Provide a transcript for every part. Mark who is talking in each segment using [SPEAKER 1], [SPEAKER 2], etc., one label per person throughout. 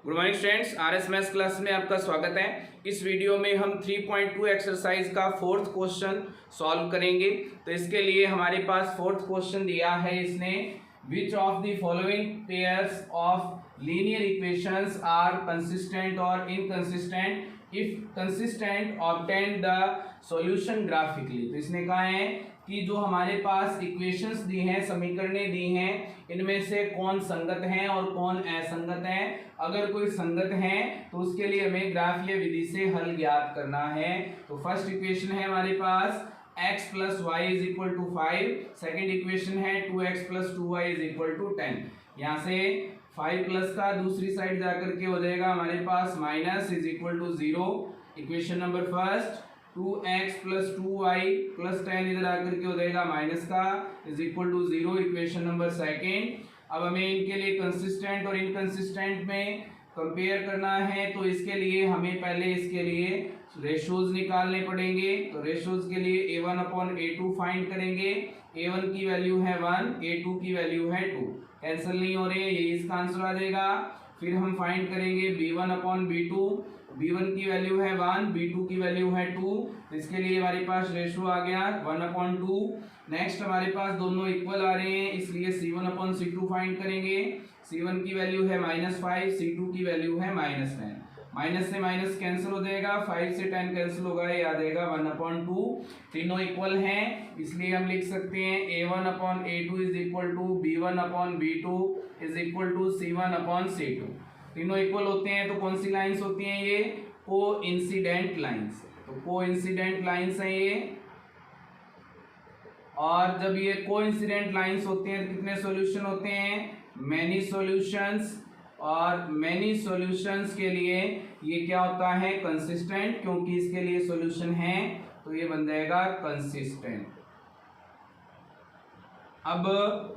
[SPEAKER 1] Good morning students, RS maths class में आपका स्वागत है। इस वीडियो में हम 3.2 एक्सरसाइज का फोर्थ क्वेश्चन सॉल्व करेंगे। तो इसके लिए हमारे पास फोर्थ क्वेश्चन दिया है इसने, which of the following pairs of linear equations are consistent और inconsistent, if consistent obtain the solution graphically. तो इसने कहा है कि जो हमारे पास इक्वेशंस दी हैं, समीकरणें दी हैं, इनमें से कौन संगत हैं और कौन असंगत हैं। अगर कोई संगत है तो उसके लिए हमें ग्राफीय विधि से हल ज्ञात करना है। तो फर्स्ट इक्वेशन है हमारे पास x plus y is equal to 5। Second equation है 2x plus 2y is equal to 10। यहाँ से 5 प्लस का दूसरी साइड जाकर के हो जाएगा हमारे पास minus is equal to 0। Equation number first 2x plus 2y plus 10 इधर आकर के हो जाएगा माइनस का is equal to 0। Equation number second, अब हमें इनके लिए कंसिस्टेंट और इनकंसिस्टेंट में कंपेयर करना है। तो इसके लिए हमें पहले इसके लिए रेशोज निकालने पड़ेंगे। तो रेशोज के लिए a1 अपॉन a2 फाइंड करेंगे। a1 की वैल्यू है 1, a2 की वैल्यू है 2, कैंसिल नहीं हो रहे हैं, यही इसका आंसर आ जाएगा। फिर हम फाइंड करेंगे b1 अपॉन b2। b1 की वैल्यू है 1, b2 की वैल्यू है 2। तो इसके लिए हमारे पास रेशो आ गया 1/2। नेक्स्ट हमारे पास दोनों इक्वल आ रहे हैं, इसलिए c1 अपॉन c2 फाइंड करेंगे। c1 की वैल्यू है -5, c2 की वैल्यू है -10। माइनस से माइनस कैंसिल हो जाएगा, 5 से 10 कैंसिल होगा, ये आ जाएगा 1/2। तीनों इक्वल हैं, इसलिए हम लिख सकते हैं a1 upon a2 is equal to b1 upon b2 is equal to c1 upon c2। तीनों इक्वल होते हैं तो कौन सी लाइंस होती हैं? ये कोइंसिडेंट लाइंस। तो कोइंसिडेंट लाइंस हैं ये। और जब ये कोइंसिडेंट लाइंस होते हैं तो कितने सॉल्यूशन होते हैं? Many solutions. और मैनी सॉल्यूशंस के लिए ये क्या होता है? कंसिस्टेंट, क्योंकि इसके लिए सॉल्यूशन है तो ये बन जाएगा कंसिस्टेंट। अब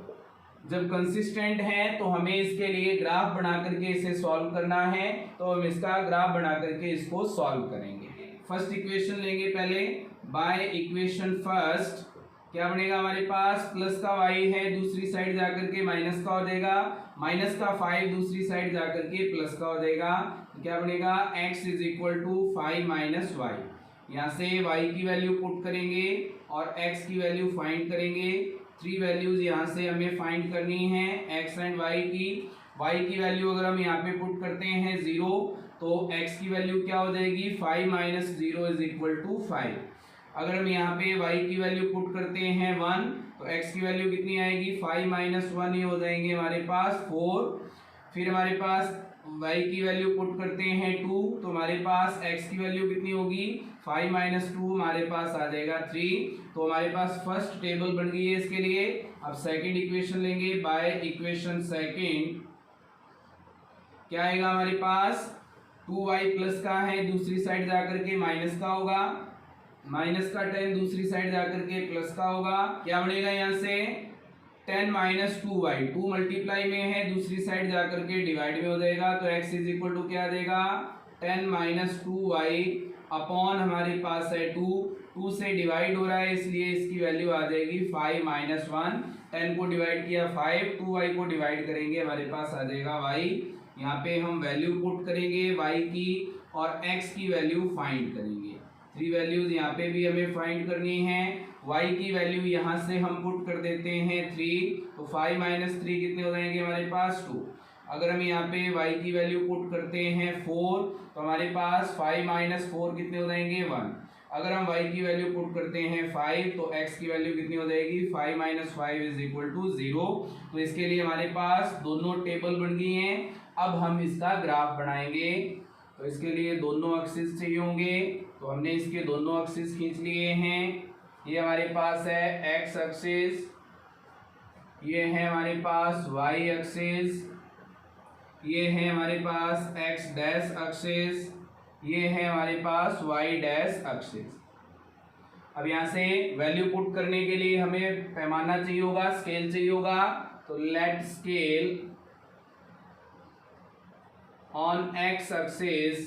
[SPEAKER 1] जब कंसिस्टेंट है तो हमें इसके लिए ग्राफ बना करके इसे सॉल्व करना है। तो हम इसका ग्राफ बना करके इसको सॉल्व करेंगे। फर्स्ट इक्वेशन लेंगे पहले। बाय इक्वेशन फर्स्ट क्या बनेगा हमारे पास? प्लस का y है, दूसरी साइड जाकर के माइनस का हो जाएगा, माइनस का 5 दूसरी साइड जाकर के प्लस का हो जाएगा। तो क्या बनेगा? x is equal to 5 minus y. यहाँ से y की वैल्यू पुट करेंगे और x की वैल्यू फाइंड करेंगे। 3 वैल्यूज यहाँ से हमें फाइंड करनी है x एंड y की। y की वैल्यू अगर हम यहाँ पे पुट करते हैं 0 तो x की वैल्यू क्या हो जाएगी? 5 माइनस 0 इज इक्वल टू 5। अगर हम यहाँ पे y की वैल्यू पुट करते हैं 1 तो x की वैल्यू कितनी आएगी? 5 माइनस 1 ये हो जाएंगे हमारे पास 4। फिर हमारे पास y की वैल्यू पुट करते हैं 2 तो हमारे पास x की वैल्यू कितनी होगी? 5 माइनस 2 हमारे पास आ जाएगा 3। तो हमारे पास फर्स्ट टेबल बन गई है इसके लिए। अब सेकंड इक्वेशन लेंगे। बाय इक्वेशन सेकंड क्या आएगा हमारे पास? 2y प्लस का है, दूसरी साइड जाकर के माइनस का होगा, माइनस का 10 दूसरी साइड जाकर के प्लस का होगा। क्या बनेगा यहाँ से? 10 माइनस 2y, 2 मल्टीप्लाई में है, दूसरी साइड जाकर के डिवाइड में हो जाएगा। तो x इज इक्वल टू क्या आ जाएगा? 10 माइनस 2y अपॉन हमारे पास है 2 से डिवाइड हो रहा है इसलिए इसकी वैल्यू आ जाएगी 5 माइनस 1। 10 को डिवाइड किया 5, 2y को डिवाइड करेंगे हमारे पास आ जाएगा y। यहाँ पे हम वैल्यू पुट करेंगे y की और x की वैल्यू फाइंड करेंगे। 3 वैल्यूज यहाँ पे भी हमें फाइंड करनी है। y की वैल्यू यहाँ से हम पुट कर देते हैं 3, तो 5 माइनस 3 कितने हो जाएंगे हमारे पास? 2। अगर हम यहाँ पे y की वैल्यू पुट करते हैं 4 तो हमारे पास 5 माइनस 4 कितने हो जाएंगे? 1। अगर हम y की वैल्यू पुट करते हैं 5 तो x की वैल्यू कितनी हो जाएगी? 5 माइनस 5 इज इक्वल टू 0। तो इसके लिए हमारे पास दोनों टेबल बन गई हैं। अब हम इसका ग्राफ बनाएंगे। तो इसके लिए दोनों एक्सिस चाहिए होंगे, तो हमने इसके दोनों एक्सिस खींच लिए हैं। ये हमारे पास है x एक्सिस, ये है हमारे पास y एक्सिस, ये है हमारे पास x डैश एक्सिस, ये है हमारे पास y डैश एक्सिस। अब यहाँ से वैल्यू पुट करने के लिए हमें पैमाना चाहिए होगा, स्केल चाहिए होगा। तो let scale on x axis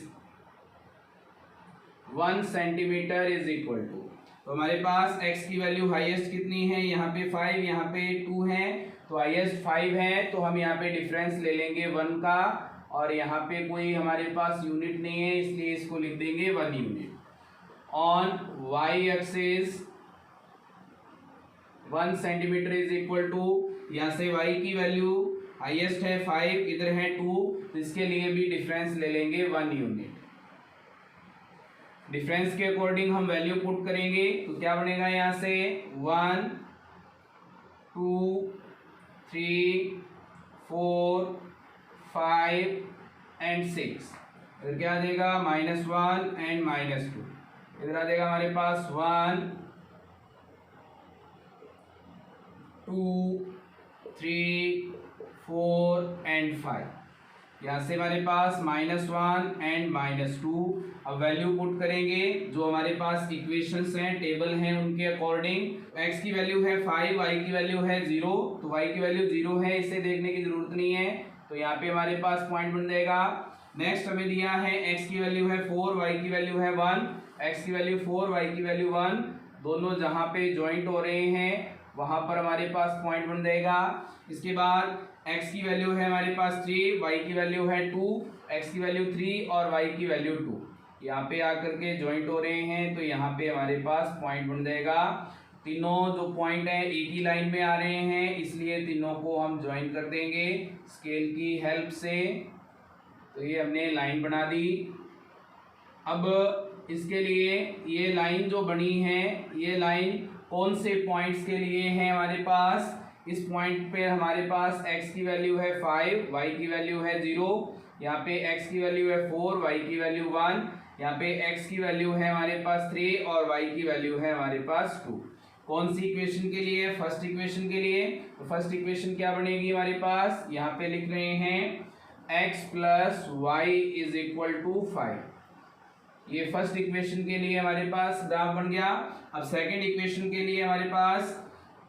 [SPEAKER 1] 1 centimetre is equal to, तो हमारे पास x की वैल्यू हाईएस्ट कितनी है? यहाँ पे 5, यहाँ पे 2 है, तो हाईएस्ट 5 है तो हम यहाँ पे डिफरेंस ले लेंगे 1 का। और यहाँ पे कोई हमारे पास यूनिट नहीं है, इसलिए इसको लिख देंगे 1 unit. On y axis 1 centimetre is equal to, यहाँ से y की वैल्यू हाईएस्ट है 5, इधर है 2, तो इसके लिए भी डिफरेंस ले लेंगे 1 यूनिट। डिफरेंस के अकॉर्डिंग हम वैल्यू पुट करेंगे, तो क्या बनेगा यहाँ से 1 2 3 4 5 एंड 6, इधर क्या आ जाएगा -1 एंड -2, इधर आ जाएगा हमारे पास 1 2 3 4 एंड 5, यहाँ से हमारे पास -1 एंड -2। अब वैल्यू पुट करेंगे, जो हमारे पास इक्वेशंस हैं, टेबल हैं, उनके अकॉर्डिंग। x की वैल्यू है 5, y की वैल्यू है 0, तो y की वैल्यू 0 है, इसे देखने की जरूरत नहीं है, तो यहाँ पे हमारे पास पॉइंट बन जाएगा। नेक्स्ट हमें दिया है x की वैल्यू है 4, y की वैल्यू है 1, x की वैल्यू 4, y की वैल्यू 1, दोनों जहाँ पे ज्वाइंट हो रहे हैं वहां पर हमारे पास पॉइंट बन जाएगा। इसके बाद x की वैल्यू है हमारे पास 3, y की वैल्यू है 2, x की वैल्यू 3 और y की वैल्यू 2, यहाँ पे आकर के ज्वाइंट हो रहे हैं, तो यहाँ पे हमारे पास पॉइंट बन जाएगा। तीनों जो पॉइंट है एक ही लाइन में आ रहे हैं, इसलिए तीनों को हम ज्वाइन कर देंगे स्केल की हेल्प से। तो ये हमने लाइन बना दी। अब इसके लिए ये लाइन जो बनी है, ये लाइन कौन से पॉइंट्स के लिए है हमारे पास? इस पॉइंट पे हमारे पास x की वैल्यू है 5, y की वैल्यू है 0, यहाँ पे x की वैल्यू है 4, y की वैल्यू 1, यहाँ पे x की वैल्यू है हमारे पास 3 और y की वैल्यू है हमारे पास 2। कौन सी इक्वेशन के लिए? फर्स्ट इक्वेशन के लिए। तो फर्स्ट इक्वेशन क्या बनेगी हमारे पास? यहाँ पे लिख रहे हैं x plus y is equal to 5। ये फर्स्ट इक्वेशन के लिए हमारे पास ग्राफ बन गया। अब सेकंड इक्वेशन के लिए हमारे पास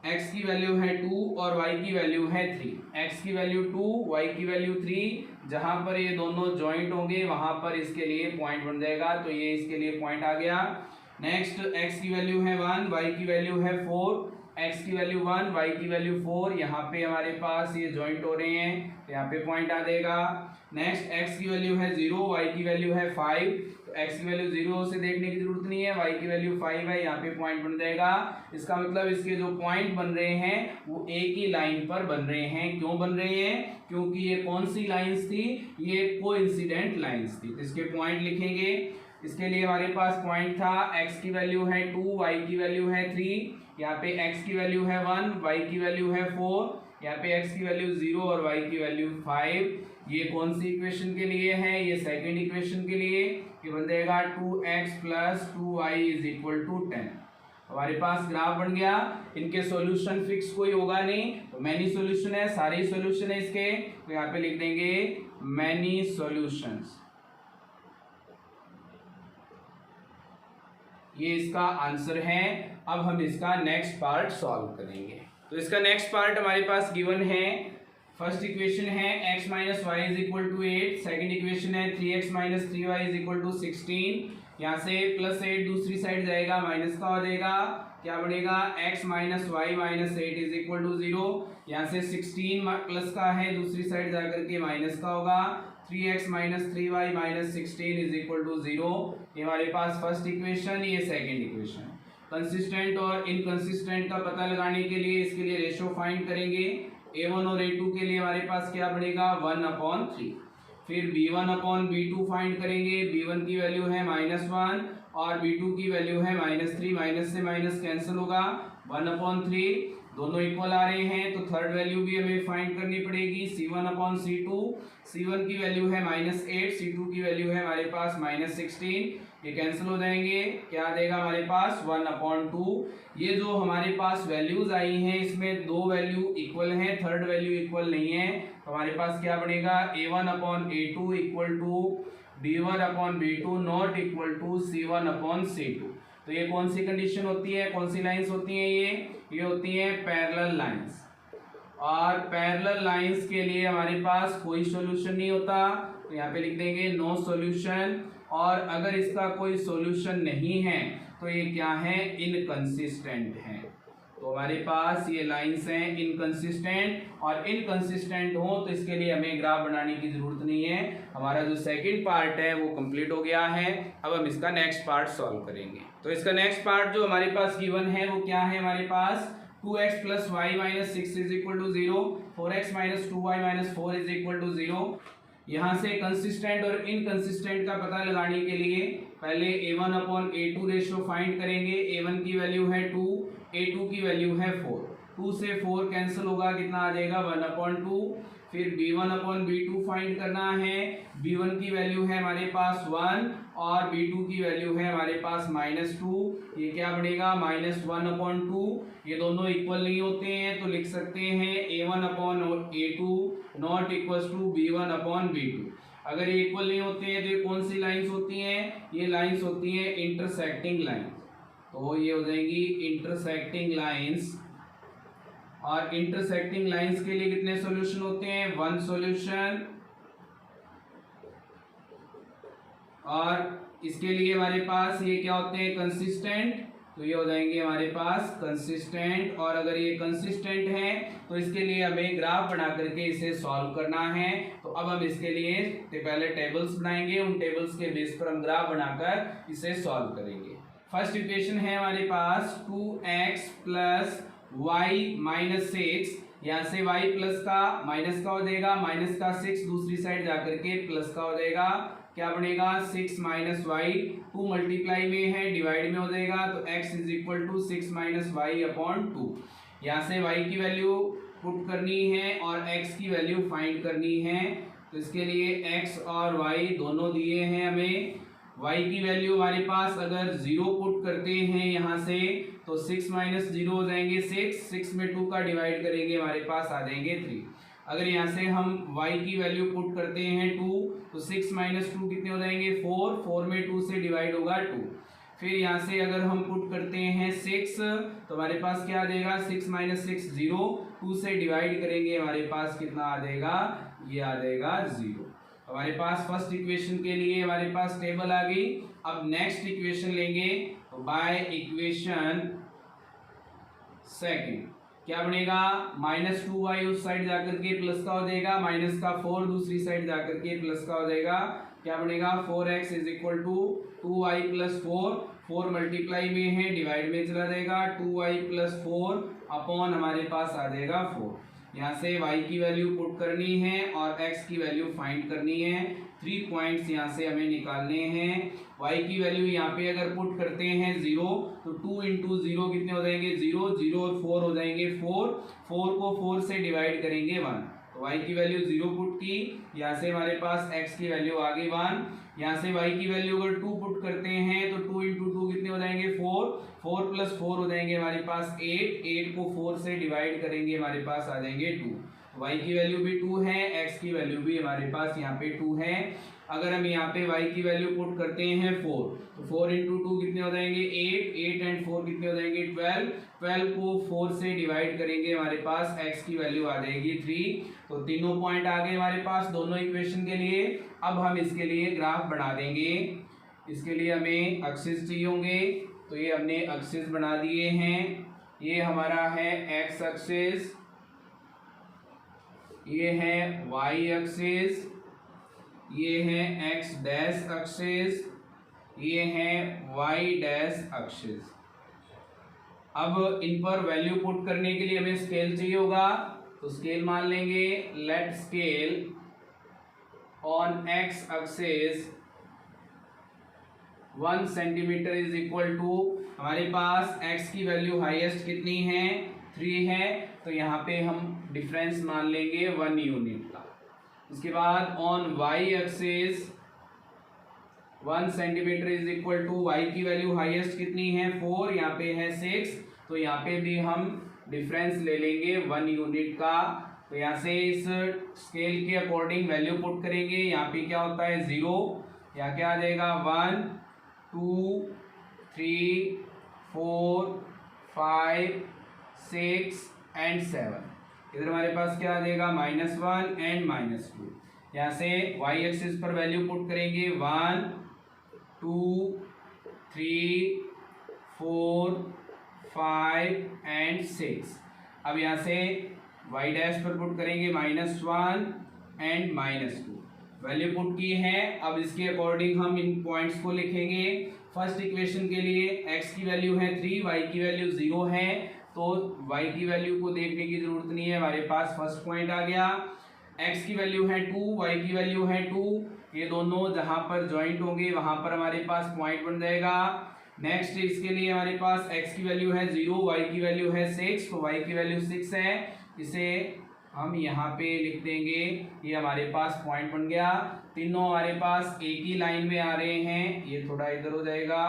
[SPEAKER 1] x की वैल्यू है 2 और y की वैल्यू है 3। x की वैल्यू 2, y की वैल्यू 3, जहां पर ये दोनों जॉइंट होंगे वहां पर इसके लिए पॉइंट बन जाएगा, तो ये इसके लिए पॉइंट आ गया। नेक्स्ट x की वैल्यू है 1, y की वैल्यू है 4, x की वैल्यू 1, y की वैल्यू 4, यहाँ पे हमारे पास ये जॉइंट हो रहे हैं, तो यहाँ पे पॉइंट आ जाएगा। नेक्स्ट x की वैल्यू है 0, y की वैल्यू है 5, तो x की वैल्यू 0 से देखने की जरूरत नहीं है, y की वैल्यू 5 है, यहाँ पे पॉइंट बन जाएगा। इसका मतलब इसके जो पॉइंट बन रहे हैं वो एक ही लाइन पर बन रहे हैं। क्यों बन रहे हैं? क्योंकि ये कौन सी लाइंस थी? ये कोइंसिडेंट लाइंस थी, तो इसके पॉइंट लिखेंगे। इसके लिए हमारे पास पॉइंट था x की वैल्यू है 2, y की वैल्यू है 3, यहाँ पे x की वैल्यू है 1, y की वैल्यू है 4, यहाँ पे x की वैल्यू 0 और y की वैल्यू 5। ये कौन सी इक्वेशन के लिए है? ये सेकंड इक्वेशन के लिए। ये बन जाएगा 2x plus 2y is equal to 10। हमारे पास ग्राफ बन गया। इनके सॉल्यूशन फिक्स कोई होगा नहीं, तो मैनी सॉल्यूशन है, सारे सॉल्यूशन है इसके, तो यहाँ पे लिख देंगे मैनी सॉल्यूशंस। ये इसका आंसर है। अब हम इसका नेक्स्ट पार्ट सॉल्व करेंगे। तो इसका नेक्स्ट पार्ट हमारे पास गिवन है। फर्स्ट इक्वेशन है x minus y is equal to 8, second equation है 3x minus 3y is equal to 16। यहाँ से +8 दूसरी साइड जाएगा, माइनस का हो जाएगा, क्या बनेगा? x minus y minus 8 is equal to 0। यहाँ से 16 प्लस का है, दूसरी साइड जाकर के माइनस का होगा, 3x minus 3y minus 16 is equal to 0। ये हमारे पास फर्स्ट इक्वेशन, ये सेकेंड इक्वेशन। कंसिस्टेंट और इनकंसिस्टेंट का पता लगाने के लिए इसके लिए रेशो फाइंड करेंगे। a1 और a2 के लिए हमारे पास क्या बनेगा? 1/3। फिर b1 अपॉन b2 फाइंड करेंगे। b1 की वैल्यू है -1 और b2 की वैल्यू है -3, माइनस से माइनस कैंसिल होगा, 1/3, दोनों इक्वल आ रहे हैं, तो थर्ड वैल्यू भी हमें फाइंड करनी पड़ेगी। c1 अपॉन c2, c1 की वैल्यू है -8, c2 की वैल्यू है हमारे पास -16, ये कैंसिल हो जाएंगे, क्या आ जाएगा हमारे पास? 1/2। ये जो हमारे पास वैल्यूज आई हैं इसमें दो वैल्यू इक्वल हैं, थर्ड वैल्यू इक्वल नहीं है, तो हमारे पास क्या बनेगा? a1 upon a2 equal to b1 upon b2 not equal to c1 upon c2। तो ये कौन सी कंडीशन होती है? कौन सी लाइंस होती हैं? ये होती हैं पैरेलल लाइंस। और पैरेलल लाइंस के लिए हमारे पास कोई सॉल्यूशन नहीं होता, तो यहाँ पे लिख देंगे नो सॉल्यूशन। और अगर इसका कोई सॉल्यूशन नहीं है तो ये क्या है? इनकंसिस्टेंट है। तो हमारे पास ये लाइंस हैं इनकंसिस्टेंट, और इनकंसिस्टेंट हो तो इसके लिए हमें ग्राफ बनाने की जरूरत नहीं है। हमारा जो सेकंड पार्ट है वो कंप्लीट हो गया है। अब हम इसका नेक्स्ट पार्ट सॉल्व करेंगे। तो इसका नेक्स्ट पार्ट जो हमारे पास गिवन है वो क्या है, हमारे पास 2x + y - 6 = 0, 4x - 2y - 4 = 0। यहाँ से कंसिस्टेंट और इनकंसिस्टेंट का पता लगाने के लिए पहले a1/a2 रेशियो फाइंड करेंगे। a1 की वैल्यू है 2, a2 की वैल्यू है 4। 2 से 4 कैंसिल होगा, कितना आ जाएगा 1/2। फिर b1/b2 फाइंड करना है। b1 की वैल्यू है हमारे पास 1 और b2 की वैल्यू है हमारे पास -2। ये क्या बनेगा -1/2। ये दोनों इक्वल नहीं होते हैं तो लिख सकते हैं a1/a2 not equals to b1/b2। अगर ये इक्वल नहीं होते हैं तो ये कौन सी लाइंस होती हैं, ये लाइंस होती हैं इंटरसेक्टिंग लाइन। तो ये हो जाएगी इंटरसेक्टिंग लाइंस, और इंटरसेक्टिंग लाइंस के लिए कितने सॉल्यूशन होते हैं, 1 सॉल्यूशन। और इसके लिए हमारे पास ये क्या होते हैं कंसिस्टेंट, तो ये हो जाएंगे हमारे पास कंसिस्टेंट। और अगर ये कंसिस्टेंट है तो इसके लिए हमें ग्राफ बना करके इसे सॉल्व करना है। तो अब हम इसके लिए पहले टेबल्स बनाएंगे, उन टेबल्स के बेस पर हम ग्राफ बनाकर इसे सॉल्व करेंगे। फर्स्ट इक्वेशन है हमारे पास 2x + y - 6। यहाँ से y प्लस का माइनस का हो जाएगा, माइनस का 6 दूसरी साइड जाकर के प्लस का हो जाएगा। क्या बनेगा 6 - y, 2 मल्टीप्लाई में है डिवाइड में हो जाएगा, तो x = 6 - y/2। यहाँ से y की वैल्यू पुट करनी है और x की वैल्यू फाइंड करनी है। तो इसके लिए x और y दोनों दिए हैं हमें। y की वैल्यू हमारे पास अगर 0 पुट करते हैं यहाँ से तो 6 - 0 हो जाएंगे 6 में 2 का डिवाइड करेंगे हमारे पास आ जाएंगे 3। अगर यहाँ से हम y की वैल्यू पुट करते हैं 2 तो 6 - 2 कितने हो जाएंगे 4 में 2 से डिवाइड होगा 2। फिर यहाँ से अगर हम पुट करते हैं 6 तो हमारे पास क्या आ जाएगा 6 - 6 0, 2 से डिवाइड करेंगे हमारे पास कितना आ जाएगा, ये आ जाएगा 0। हमारे पास फर्स्ट इक्वेशन के लिए हमारे पास टेबल आ गई। अब नेक्स्ट इक्वेशन लेंगे, तो बाय इक्वेशन सेकंड क्या बनेगा -2y उस साइड जाकर के प्लस का हो जाएगा, माइनस का 4 दूसरी साइड जाकर के प्लस का हो जाएगा। क्या बनेगा 4x = 2y + 4 मल्टीप्लाई में है डिवाइड में चला जाएगा, 2y + 4 अपॉन हमारे पास आ जाएगा 4। यहाँ से y की वैल्यू पुट करनी है और x की वैल्यू फाइंड करनी है। 3 पॉइंट्स यहाँ से हमें निकालने हैं। y की वैल्यू यहाँ पे अगर पुट करते हैं 0 तो 2 × 0 कितने हो जाएंगे 0, 0 और 4 हो जाएंगे 4 को 4 से डिवाइड करेंगे 1। तो y की वैल्यू 0 पुट की, यहाँ से हमारे पास x की वैल्यू आ गई 1। यहाँ से y की वैल्यू अगर 2 पुट करते हैं तो 2 × 2 कितने हो जाएंगे 4 + 4 हो जाएंगे हमारे पास 8 को 4 से डिवाइड करेंगे हमारे पास आ जाएंगे 2। y की वैल्यू भी 2 है, x की वैल्यू भी हमारे पास यहाँ पे 2 है। अगर हम यहाँ पे y की वैल्यू पुट करते हैं 4 तो 4 × 2 कितने हो जाएंगे 8 एंड 4 कितने हो जाएंगे 12 को 4 से डिवाइड करेंगे हमारे पास x की वैल्यू आ जाएगी 3। तो तीनों पॉइंट आ गए हमारे पास दोनों इक्वेशन के लिए। अब हम इसके लिए ग्राफ बना देंगे। इसके लिए हमें एक्सिस चाहिए होंगे, तो ये हमने एक्सिस बना दिए हैं। ये हमारा है x एक्सिस, ये है y एक्सिस, ये है x डैश एक्सिस, ये है y डैश एक्सिस। अब इन पर वैल्यू पुट करने के लिए हमें स्केल चाहिए होगा, तो स्केल मान लेंगे। Let scale on x axis 1 centimetre = हमारे पास x की वैल्यू हाईएस्ट कितनी है 3 है, तो यहाँ पे हम डिफरेंस मान लेंगे 1 यूनिट का। उसके बाद on y axis 1 centimetre = y की वैल्यू हाईएस्ट कितनी है 4, यहाँ पे है 6, तो यहाँ पे भी हम डिफरेंस ले लेंगे 1 यूनिट का। तो यहाँ से इस स्केल के अकॉर्डिंग वैल्यू पुट करेंगे। यहाँ पे क्या होता है 0, यहाँ क्या आ जाएगा 1 2 3 4 5 6 एंड 7। इधर हमारे पास क्या आ जाएगा -1 एंड -2। यहाँ से y एक्सिस पर वैल्यू पुट करेंगे 1 2 3 4 5 एंड 6। अब यहाँ से y डैश पर पुट करेंगे -1 एंड -2, वैल्यू पुट की है। अब इसके अकॉर्डिंग हम इन पॉइंट्स को लिखेंगे। फर्स्ट इक्वेशन के लिए x की वैल्यू है 3, y की वैल्यू 0 है, तो y की वैल्यू को देखने की जरूरत नहीं है, हमारे पास फर्स्ट पॉइंट आ गया। x की वैल्यू है 2, y की वैल्यू है 2, ये दोनों जहां पर ज्वाइंट होंगे वहां पर हमारे पास पॉइंट बन जाएगा। नेक्स्ट इसके लिए हमारे पास x की वैल्यू है 0, y की वैल्यू है 6, तो y की वैल्यू 6 है, इसे हम यहाँ पे लिख देंगे, ये हमारे पास पॉइंट बन गया। तीनों हमारे पास एक ही लाइन में आ रहे हैं, ये थोड़ा इधर हो जाएगा,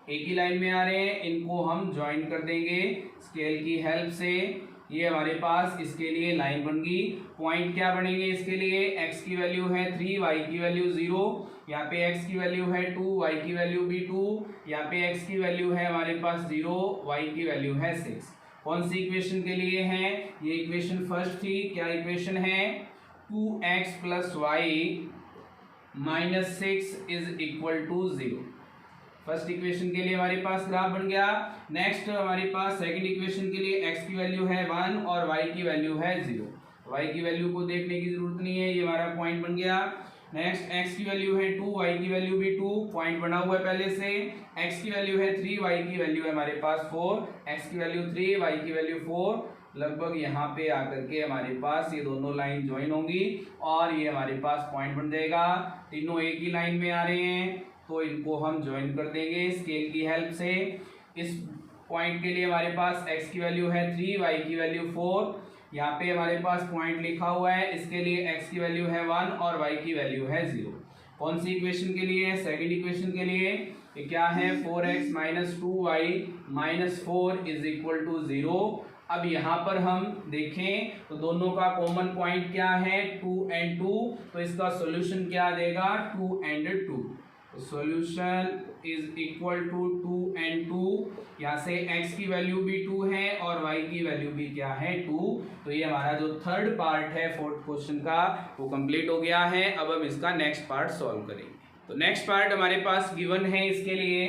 [SPEAKER 1] एक ही लाइन में आ रहे हैं, इनको हम ज्वाइन कर देंगे स्केल की हेल्प से। ये हमारे पास इसके लिए लाइन बन गई। पॉइंट क्या बनेंगे इसके लिए, x की वैल्यू है 3, y की वैल्यू 0, यहाँ पे x की वैल्यू है 2, y की वैल्यू भी 2, यहाँ पे x की वैल्यू है हमारे पास 0, y की वैल्यू है 6। कौन सी इक्वेशन के लिए है, ये इक्वेशन फर्स्ट थी। क्या इक्वेशन है, 2x plus y minus 6 is equal to 0। First equation के लिए हमारे पास ग्राफ बन गया। नेक्स्ट हमारे पास सेकंड इक्वेशन के लिए x की वैल्यू है 1 और y की वैल्यू है 0। y की वैल्यू को देखने की जरूरत नहीं है, ये हमारा पॉइंट बन गया। नेक्स्ट x की वैल्यू है 2, y की वैल्यू भी 2, पॉइंट बना हुआ है पहले से। x की वैल्यू है 3, y की वैल्यू है हमारे पास 4, x की वैल्यू 3, y की वैल्यू 4, लगभग यहाँ पे आकर के हमारे पास ये दोनों लाइन ज्वाइन होंगी और ये हमारे पास पॉइंट बन जाएगा। तीनों एक ही लाइन में आ रहे हैं, तो इनको हम ज्वाइन कर देंगे स्केल की हेल्प से। इस पॉइंट के लिए हमारे पास x की वैल्यू है 3, y की वैल्यू 4, यहाँ पे हमारे पास पॉइंट लिखा हुआ है, इसके लिए x की वैल्यू है 1 और y की वैल्यू है 0। कौन सी इक्वेशन के लिए, सेकंड इक्वेशन के लिए, ये क्या है, 4x minus 2y minus 4 is equal to 0। अब यहाँ पर हम देखें तो दोनों का कॉमन पॉइंट क्या है, 2 एंड 2, तो इसका सॉल्यूशन क्या देगा, 2 and 2। Solution is equal to 2 and 2, यहाँ से x की वैल्यू भी 2 है और y की वैल्यू भी क्या है, 2। तो ये हमारा जो थर्ड पार्ट है फोर्थ क्वेश्चन का वो कंप्लीट हो गया है। अब हम इसका नेक्स्ट पार्ट सॉल्व करेंगे। तो नेक्स्ट पार्ट हमारे पास गिवन है, इसके लिए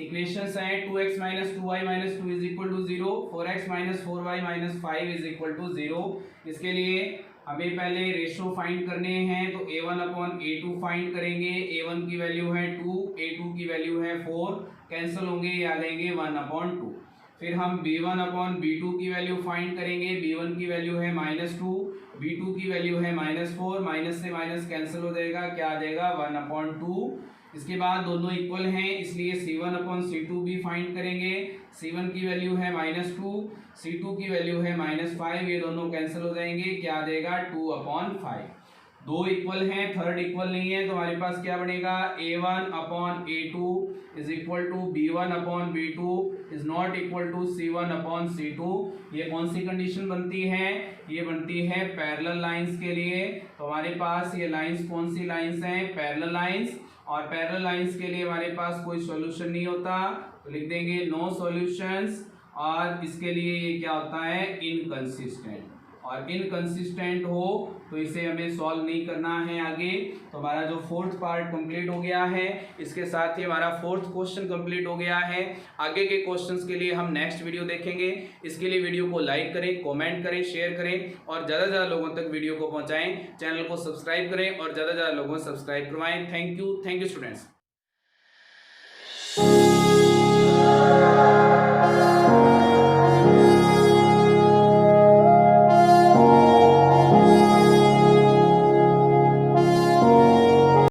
[SPEAKER 1] इक्वेशंस हैं 2x minus 2y minus 2 is equal to 0, 4x minus 4y minus 5 is equal to 0। इसके लिए हमें पहले रेशो फाइंड करने हैं, तो a1 अपॉन a2 फाइंड करेंगे। a1 की वैल्यू है 2, a2 की वैल्यू है 4, कैंसिल होंगे, ये आ जाएंगे 1 अपॉन 2। फिर हम b1 अपॉन b2 की वैल्यू फाइंड करेंगे। b1 की वैल्यू है -2, b2 की वैल्यू है -4, माइनस से माइनस कैंसिल हो जाएगा, क्या आ जाएगा 1 अपॉन 2। इसके बाद दोनों इक्वल हैं, इसलिए c1 अपॉन c2 भी फाइंड करेंगे। c1 की वैल्यू है -2, c2 की वैल्यू है -5, ये दोनों कैंसिल हो जाएंगे, क्या आ जाएगा 2 अपॉन 5। दो इक्वल हैं, थर्ड इक्वल नहीं है, तो हमारे पास क्या बनेगा, a1 upon a2 is equal to b1 upon b2 is not equal to c1 upon c2। ये कौन सी कंडीशन बनती है, ये बनती है पैरेलल लाइंस के लिए। तो हमारे पास ये लाइंस कौन सी लाइंस हैं, पैरेलल लाइंस, और पैरेलल लाइंस के लिए हमारे पास कोई सॉल्यूशन नहीं होता, तो लिख देंगे नो सॉल्यूशंस। और इसके लिए ये क्या होता है, इनकंसिस्टेंट, और इनकंसिस्टेंट हो तो इसे हमें सॉल्व नहीं करना है आगे। तो हमारा जो फोर्थ पार्ट कंप्लीट हो गया है, इसके साथ ही हमारा फोर्थ क्वेश्चन कंप्लीट हो गया है। आगे के क्वेश्चंस के लिए हम नेक्स्ट वीडियो देखेंगे। इसके लिए वीडियो को लाइक करें, कमेंट करें, शेयर करें और ज़्यादा से ज़्यादा लोगों तक वीडियो को पहुंचाएं। चैनल को सब्सक्राइब करें और ज़्यादा से ज़्यादा लोगों को सब्सक्राइब करवाएं। Thank you students.